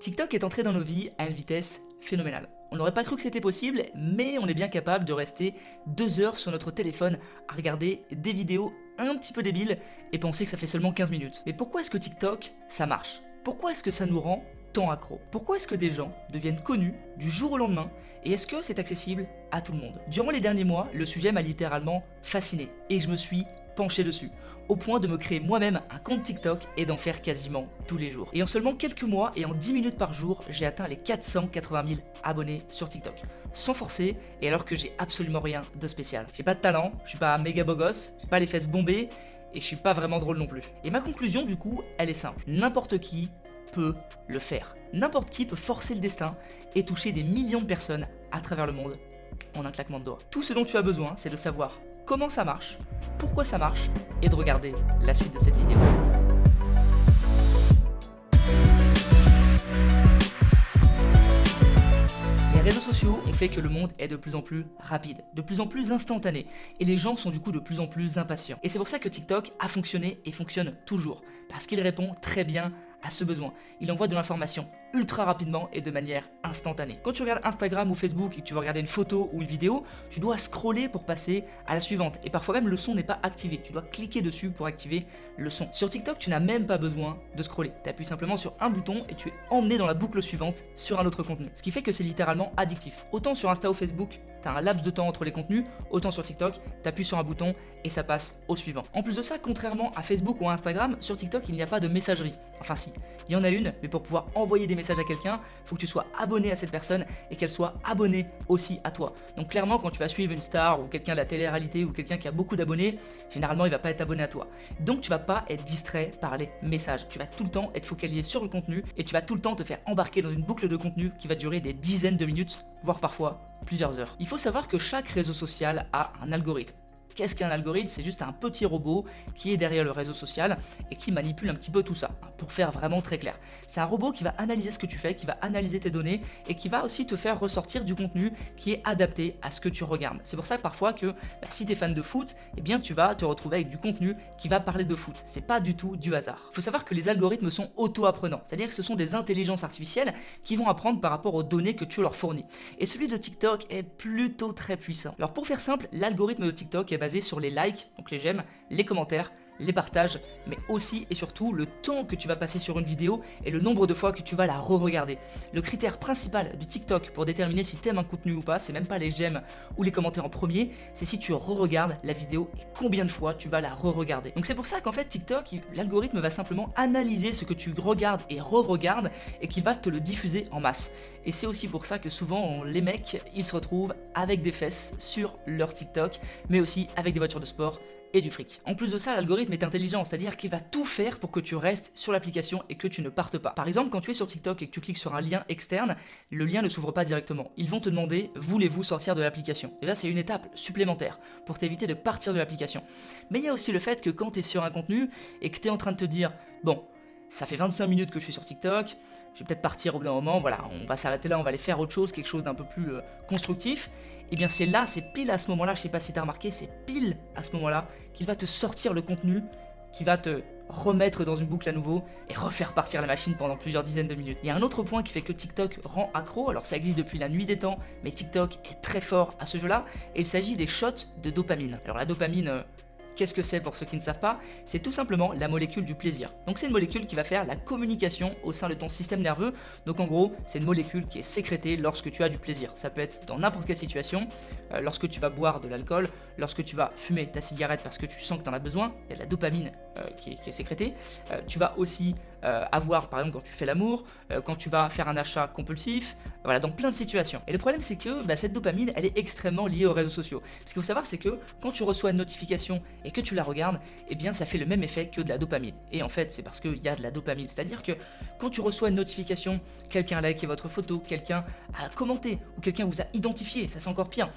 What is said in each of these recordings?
TikTok est entré dans nos vies à une vitesse phénoménale. On n'aurait pas cru que c'était possible, mais on est bien capable de rester 2 heures sur notre téléphone à regarder des vidéos un petit peu débiles et penser que ça fait seulement 15 minutes. Mais pourquoi est-ce que TikTok, ça marche? Pourquoi est-ce que ça nous rend tant accro? Pourquoi est-ce que des gens deviennent connus du jour au lendemain et est-ce que c'est accessible à tout le monde? Durant les derniers mois, le sujet m'a littéralement fasciné et je me suis penché dessus, au point de me créer moi-même un compte TikTok et d'en faire quasiment tous les jours. Et en seulement quelques mois et en 10 minutes par jour, j'ai atteint les 480 000 abonnés sur TikTok, sans forcer et alors que j'ai absolument rien de spécial. J'ai pas de talent, je suis pas méga beau gosse, j'ai pas les fesses bombées et je suis pas vraiment drôle non plus. Et ma conclusion du coup, elle est simple, n'importe qui peut le faire. N'importe qui peut forcer le destin et toucher des millions de personnes à travers le monde en un claquement de doigts. Tout ce dont tu as besoin, c'est de savoir comment ça marche, pourquoi ça marche, et de regarder la suite de cette vidéo. Les réseaux sociaux ont fait que le monde est de plus en plus rapide, de plus en plus instantané, et les gens sont du coup de plus en plus impatients. Et c'est pour ça que TikTok a fonctionné et fonctionne toujours, parce qu'il répond très bien à ce besoin. Il envoie de l'information ultra rapidement et de manière instantanée. Quand tu regardes Instagram ou Facebook et que tu veux regarder une photo ou une vidéo, tu dois scroller pour passer à la suivante. Et parfois même le son n'est pas activé. Tu dois cliquer dessus pour activer le son. Sur TikTok, tu n'as même pas besoin de scroller. Tu appuies simplement sur un bouton et tu es emmené dans la boucle suivante sur un autre contenu. Ce qui fait que c'est littéralement addictif. Autant sur Insta ou Facebook, tu as un laps de temps entre les contenus, autant sur TikTok, tu appuies sur un bouton et ça passe au suivant. En plus de ça, contrairement à Facebook ou à Instagram, sur TikTok, il n'y a pas de messagerie. Enfin si, il y en a une, mais pour pouvoir envoyer des messages à quelqu'un, il faut que tu sois abonné à cette personne et qu'elle soit abonnée aussi à toi. Donc clairement, quand tu vas suivre une star ou quelqu'un de la télé-réalité ou quelqu'un qui a beaucoup d'abonnés, généralement il va pas être abonné à toi. Donc tu vas pas être distrait par les messages. Tu vas tout le temps être focalisé sur le contenu et tu vas tout le temps te faire embarquer dans une boucle de contenu qui va durer des dizaines de minutes, voire parfois plusieurs heures. Il faut savoir que chaque réseau social a un algorithme. Qu'est-ce qu'un algorithme? C'est juste un petit robot qui est derrière le réseau social et qui manipule un petit peu tout ça, pour faire vraiment très clair. C'est un robot qui va analyser ce que tu fais, qui va analyser tes données et qui va aussi te faire ressortir du contenu qui est adapté à ce que tu regardes. C'est pour ça que parfois que si tu es fan de foot, eh bien tu vas te retrouver avec du contenu qui va parler de foot. C'est pas du tout du hasard. Il faut savoir que les algorithmes sont auto-apprenants, c'est-à-dire que ce sont des intelligences artificielles qui vont apprendre par rapport aux données que tu leur fournis. Et celui de TikTok est plutôt très puissant. Alors pour faire simple, l'algorithme de TikTok est basé sur les likes, donc les j'aime, les commentaires, les partages, mais aussi et surtout le temps que tu vas passer sur une vidéo et le nombre de fois que tu vas la re-regarder. Le critère principal du TikTok pour déterminer si tu aimes un contenu ou pas, c'est même pas les j'aime ou les commentaires en premier, c'est si tu re-regardes la vidéo et combien de fois tu vas la re-regarder. Donc c'est pour ça qu'en fait TikTok, l'algorithme va simplement analyser ce que tu regardes et re-regardes et qu'il va te le diffuser en masse. Et c'est aussi pour ça que souvent les mecs, ils se retrouvent avec des fesses sur leur TikTok, mais aussi avec des voitures de sport et du fric. En plus de ça, l'algorithme est intelligent, c'est-à-dire qu'il va tout faire pour que tu restes sur l'application et que tu ne partes pas. Par exemple, quand tu es sur TikTok et que tu cliques sur un lien externe, le lien ne s'ouvre pas directement. Ils vont te demander, voulez-vous sortir de l'application? Déjà, c'est une étape supplémentaire pour t'éviter de partir de l'application. Mais il y a aussi le fait que quand tu es sur un contenu et que tu es en train de te dire, bon, ça fait 25 minutes que je suis sur TikTok, je vais peut-être partir au bout d'un moment, voilà, on va s'arrêter là, on va aller faire autre chose, quelque chose d'un peu plus constructif. Et bien c'est là, c'est pile à ce moment-là, je sais pas si tu as remarqué, c'est pile à ce moment-là qu'il va te sortir le contenu, qui va te remettre dans une boucle à nouveau et refaire partir la machine pendant plusieurs dizaines de minutes. Il y a un autre point qui fait que TikTok rend accro, alors ça existe depuis la nuit des temps, mais TikTok est très fort à ce jeu-là, et il s'agit des shots de dopamine. Alors la dopamine... Qu'est-ce que c'est pour ceux qui ne savent pas? C'est tout simplement la molécule du plaisir. Donc c'est une molécule qui va faire la communication au sein de ton système nerveux. Donc en gros, c'est une molécule qui est sécrétée lorsque tu as du plaisir. Ça peut être dans n'importe quelle situation, lorsque tu vas boire de l'alcool, lorsque tu vas fumer ta cigarette parce que tu sens que tu en as besoin, il y a de la dopamine qui est sécrétée. Tu vas aussi avoir, par exemple, quand tu fais l'amour, quand tu vas faire un achat compulsif, voilà, dans plein de situations. Et le problème, c'est que cette dopamine, elle est extrêmement liée aux réseaux sociaux. Ce qu'il faut savoir, c'est que quand tu reçois une notification et que tu la regardes, eh bien, ça fait le même effet que de la dopamine. Et en fait, c'est parce qu'il y a de la dopamine. C'est-à-dire que quand tu reçois une notification, quelqu'un a liké votre photo, quelqu'un a commenté ou quelqu'un vous a identifié, ça c'est encore pire.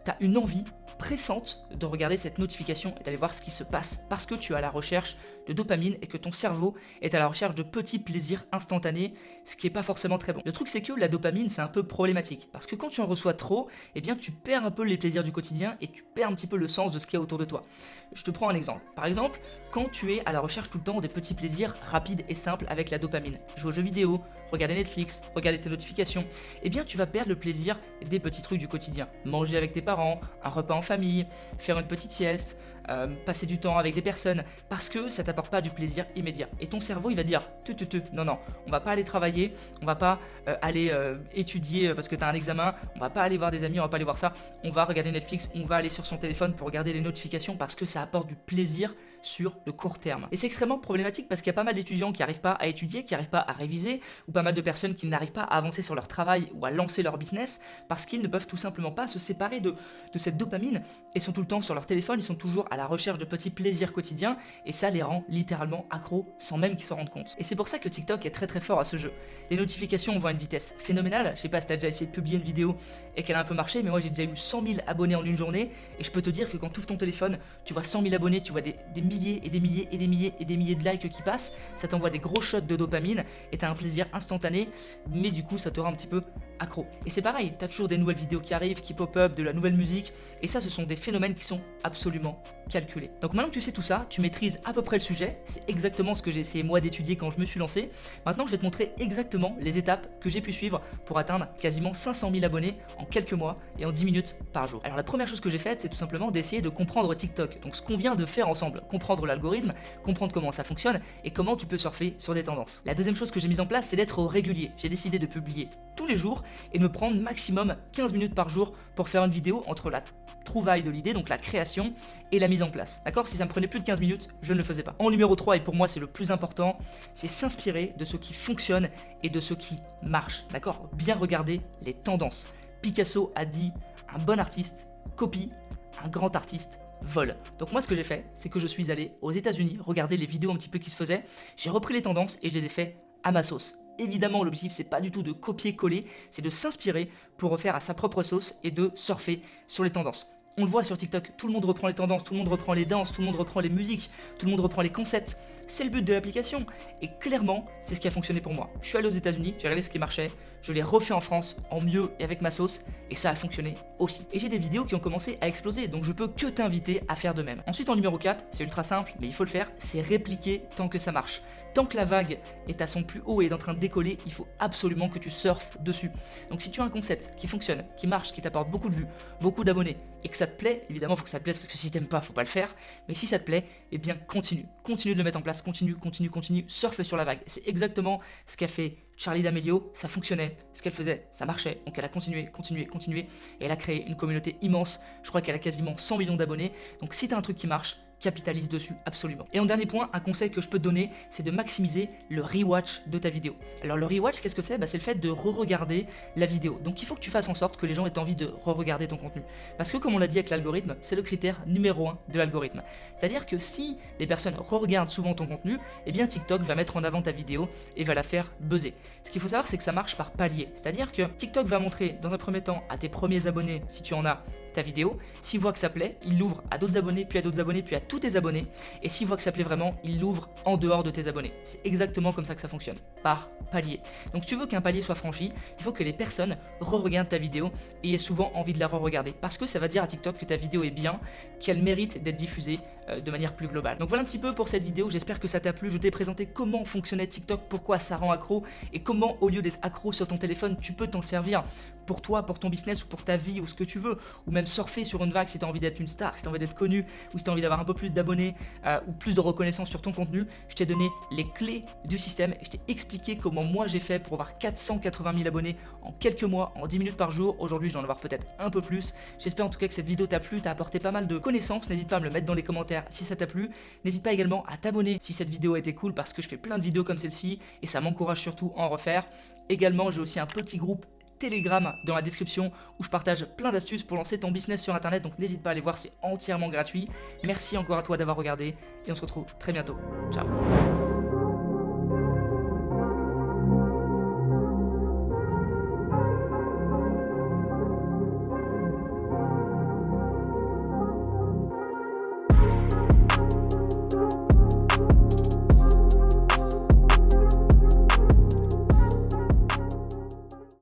tu as une envie pressante de regarder cette notification et d'aller voir ce qui se passe parce que tu es à la recherche de dopamine et que ton cerveau est à la recherche de petits plaisirs instantanés, ce qui n'est pas forcément très bon. Le truc c'est que la dopamine c'est un peu problématique parce que quand tu en reçois trop, eh bien tu perds un peu les plaisirs du quotidien et tu perds un petit peu le sens de ce qu'il y a autour de toi. Je te prends un exemple. Par exemple, quand tu es à la recherche tout le temps des petits plaisirs rapides et simples avec la dopamine, jouer aux jeux vidéo, regarder Netflix, regarder tes notifications, eh bien tu vas perdre le plaisir des petits trucs du quotidien. Manger avec tes parents, un repas en famille, faire une petite sieste, passer du temps avec des personnes, parce que ça t'apporte pas du plaisir immédiat. Et ton cerveau il va dire non, on va pas aller travailler, on va pas aller étudier parce que tu as un examen, on va pas aller voir des amis, on va pas aller voir ça, on va regarder Netflix, on va aller sur son téléphone pour regarder les notifications parce que ça apporte du plaisir sur le court terme. Et c'est extrêmement problématique parce qu'il y a pas mal d'étudiants qui n'arrivent pas à étudier, qui n'arrivent pas à réviser, ou pas mal de personnes qui n'arrivent pas à avancer sur leur travail ou à lancer leur business parce qu'ils ne peuvent tout simplement pas se séparer de cette dopamine et sont tout le temps sur leur téléphone, ils sont toujours à la recherche de petits plaisirs quotidiens et ça les rend littéralement accros sans même qu'ils s'en rendent compte. Et c'est pour ça que TikTok est très très fort à ce jeu. Les notifications vont à une vitesse phénoménale, je sais pas si t'as déjà essayé de publier une vidéo et qu'elle a un peu marché, mais moi j'ai déjà eu 100 000 abonnés en une journée et je peux te dire que quand tu ouvres ton téléphone, tu vois 100 000 abonnés, tu vois des milliers et des milliers et des milliers et des milliers de likes qui passent, ça t'envoie des gros shots de dopamine et t'as un plaisir instantané, mais du coup ça te rend un petit peu accro. Et c'est pareil, t'as toujours des nouvelles vidéos qui arrivent, qui pop-up, de la nouvelle musique, et ça ce sont des phénomènes qui sont absolument calculés. Donc maintenant que tu sais tout ça, tu maîtrises à peu près le sujet, c'est exactement ce que j'ai essayé moi d'étudier quand je me suis lancé. Maintenant je vais te montrer exactement les étapes que j'ai pu suivre pour atteindre quasiment 500 000 abonnés en quelques mois et en 10 minutes par jour. Alors la première chose que j'ai faite, c'est tout simplement d'essayer de comprendre TikTok, donc ce qu'on vient de faire ensemble, comprendre l'algorithme, comprendre comment ça fonctionne et comment tu peux surfer sur des tendances. La deuxième chose que j'ai mise en place, c'est d'être régulier. J'ai décidé de publier tous les jours et de me prendre maximum 15 minutes par jour pour faire une vidéo entre la trouvaille de l'idée, donc la création, et la mise en place. D'accord? Si ça me prenait plus de 15 minutes, je ne le faisais pas. En numéro 3, et pour moi c'est le plus important, c'est s'inspirer de ce qui fonctionne et de ce qui marche. D'accord? Bien regarder les tendances. Picasso a dit, un bon artiste copie, un grand artiste vole. Donc moi ce que j'ai fait, c'est que je suis allé aux États-Unis regarder les vidéos un petit peu qui se faisaient, j'ai repris les tendances et je les ai fait à ma sauce. Évidemment, l'objectif c'est pas du tout de copier-coller, c'est de s'inspirer pour refaire à sa propre sauce et de surfer sur les tendances. On le voit sur TikTok, tout le monde reprend les tendances, tout le monde reprend les danses, tout le monde reprend les musiques, tout le monde reprend les concepts. C'est le but de l'application. Et clairement, c'est ce qui a fonctionné pour moi. Je suis allé aux États-Unis, j'ai regardé ce qui marchait, je l'ai refait en France en mieux et avec ma sauce, et ça a fonctionné aussi. Et j'ai des vidéos qui ont commencé à exploser, donc je peux que t'inviter à faire de même. Ensuite, en numéro 4, c'est ultra simple, mais il faut le faire, c'est répliquer tant que ça marche. Tant que la vague est à son plus haut et est en train de décoller, il faut absolument que tu surfes dessus. Donc si tu as un concept qui fonctionne, qui marche, qui t'apporte beaucoup de vues, beaucoup d'abonnés, et que ça te plaît, évidemment il faut que ça te plaise parce que si t'aimes pas, faut pas le faire, mais si ça te plaît, eh bien continue de le mettre en place, continue, surfe sur la vague. C'est exactement ce qu'a fait Charli D'Amelio, ça fonctionnait, ce qu'elle faisait, ça marchait, donc elle a continué, et elle a créé une communauté immense, je crois qu'elle a quasiment 100 millions d'abonnés, donc si t'as un truc qui marche, capitalise dessus absolument. Et en dernier point, un conseil que je peux te donner, c'est de maximiser le rewatch de ta vidéo. Alors le rewatch, qu'est-ce que c'est? C'est le fait de re-regarder la vidéo. Donc il faut que tu fasses en sorte que les gens aient envie de re-regarder ton contenu. Parce que comme on l'a dit avec l'algorithme, c'est le critère numéro 1 de l'algorithme. C'est-à-dire que si les personnes re-regardent souvent ton contenu, eh bien TikTok va mettre en avant ta vidéo et va la faire buzzer. Ce qu'il faut savoir, c'est que ça marche par palier. C'est-à-dire que TikTok va montrer dans un premier temps à tes premiers abonnés, si tu en as, ta vidéo. S'il voit que ça plaît, il l'ouvre à d'autres abonnés, puis à d'autres abonnés, puis à tous tes abonnés. Et s'il voit que ça plaît vraiment, il l'ouvre en dehors de tes abonnés. C'est exactement comme ça que ça fonctionne, par palier. Donc tu veux qu'un palier soit franchi, il faut que les personnes re-regardent ta vidéo et aient souvent envie de la re-regarder. Parce que ça va dire à TikTok que ta vidéo est bien, qu'elle mérite d'être diffusée de manière plus globale. Donc voilà un petit peu pour cette vidéo, j'espère que ça t'a plu. Je t'ai présenté comment fonctionnait TikTok, pourquoi ça rend accro et comment au lieu d'être accro sur ton téléphone, tu peux t'en servir pour toi, pour ton business ou pour ta vie ou ce que tu veux, ou même surfer sur une vague si tu as envie d'être une star, si tu as envie d'être connu ou si tu as envie d'avoir un peu plus d'abonnés ou plus de reconnaissance sur ton contenu. Je t'ai donné les clés du système et je t'ai expliqué comment moi j'ai fait pour avoir 480 000 abonnés en quelques mois, en 10 minutes par jour. Aujourd'hui je vais en avoir peut-être un peu plus. J'espère en tout cas que cette vidéo t'a plu, t'a apporté pas mal de connaissances. N'hésite pas à me le mettre dans les commentaires si ça t'a plu. N'hésite pas également à t'abonner si cette vidéo a été cool parce que je fais plein de vidéos comme celle-ci et ça m'encourage surtout à en refaire. Également j'ai aussi un petit groupe Telegram dans la description où je partage plein d'astuces pour lancer ton business sur internet, donc n'hésite pas à aller voir, c'est entièrement gratuit. Merci encore à toi d'avoir regardé et on se retrouve très bientôt. Ciao.